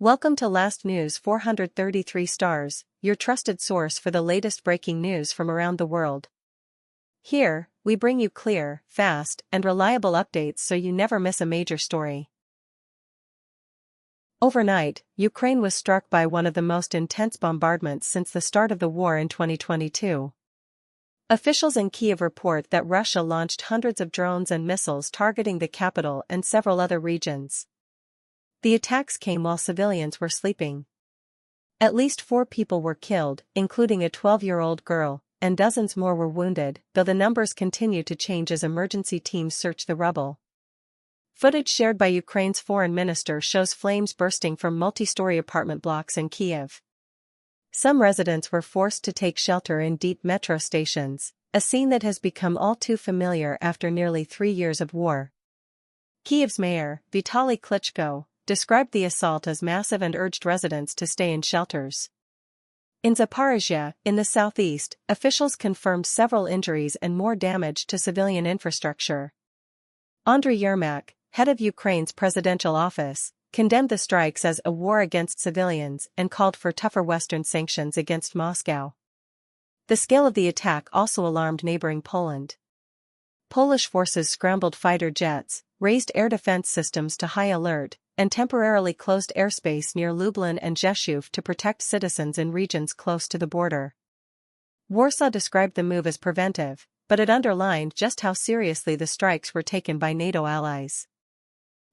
Welcome to Last News 433 stars, your trusted source for the latest breaking news from around the world. Here, we bring you clear, fast, and reliable updates so you never miss a major story. Overnight, Ukraine was struck by one of the most intense bombardments since the start of the war in 2022. Officials in Kyiv report that Russia launched hundreds of drones and missiles targeting the capital and several other regions. The attacks came while civilians were sleeping. At least 4 people were killed, including a 12-year-old girl, and dozens more were wounded, though the numbers continue to change as emergency teams search the rubble. Footage shared by Ukraine's foreign minister shows flames bursting from multi-story apartment blocks in Kyiv. Some residents were forced to take shelter in deep metro stations, a scene that has become all too familiar after nearly 3 years of war. Kyiv's mayor, Vitaly Klitschko, described the assault as massive and urged residents to stay in shelters. In Zaporizhia, in the southeast, officials confirmed several injuries and more damage to civilian infrastructure. Andriy Yermak, head of Ukraine's presidential office, condemned the strikes as a war against civilians and called for tougher Western sanctions against Moscow. The scale of the attack also alarmed neighboring Poland. Polish forces scrambled fighter jets, raised air defense systems to high alert, and temporarily closed airspace near Lublin and Rzeszów to protect citizens in regions close to the border. Warsaw described the move as preventive, but it underlined just how seriously the strikes were taken by NATO allies.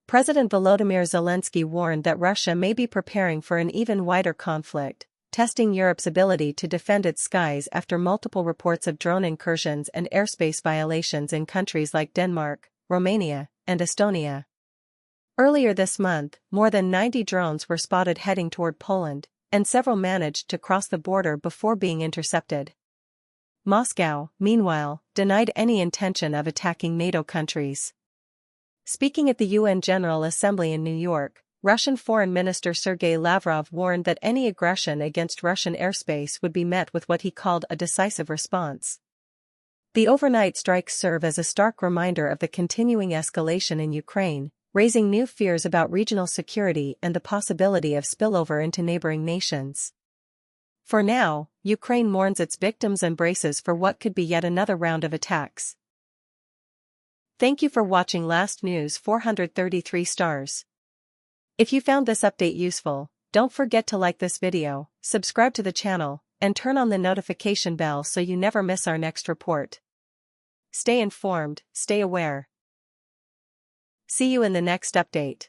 President Volodymyr Zelensky warned that Russia may be preparing for an even wider conflict, testing Europe's ability to defend its skies after multiple reports of drone incursions and airspace violations in countries like Denmark, Romania, and Estonia. Earlier this month, more than 90 drones were spotted heading toward Poland, and several managed to cross the border before being intercepted. Moscow, meanwhile, denied any intention of attacking NATO countries. Speaking at the UN General Assembly in New York, Russian Foreign Minister Sergei Lavrov warned that any aggression against Russian airspace would be met with what he called a decisive response. The overnight strikes serve as a stark reminder of the continuing escalation in Ukraine, raising new fears about regional security and the possibility of spillover into neighboring nations. For now, Ukraine mourns its victims and braces for what could be yet another round of attacks. Thank you for watching Last News 433 stars. If you found this update useful, don't forget to like this video, subscribe to the channel, and turn on the notification bell so you never miss our next report. Stay informed, stay aware. See you in the next update.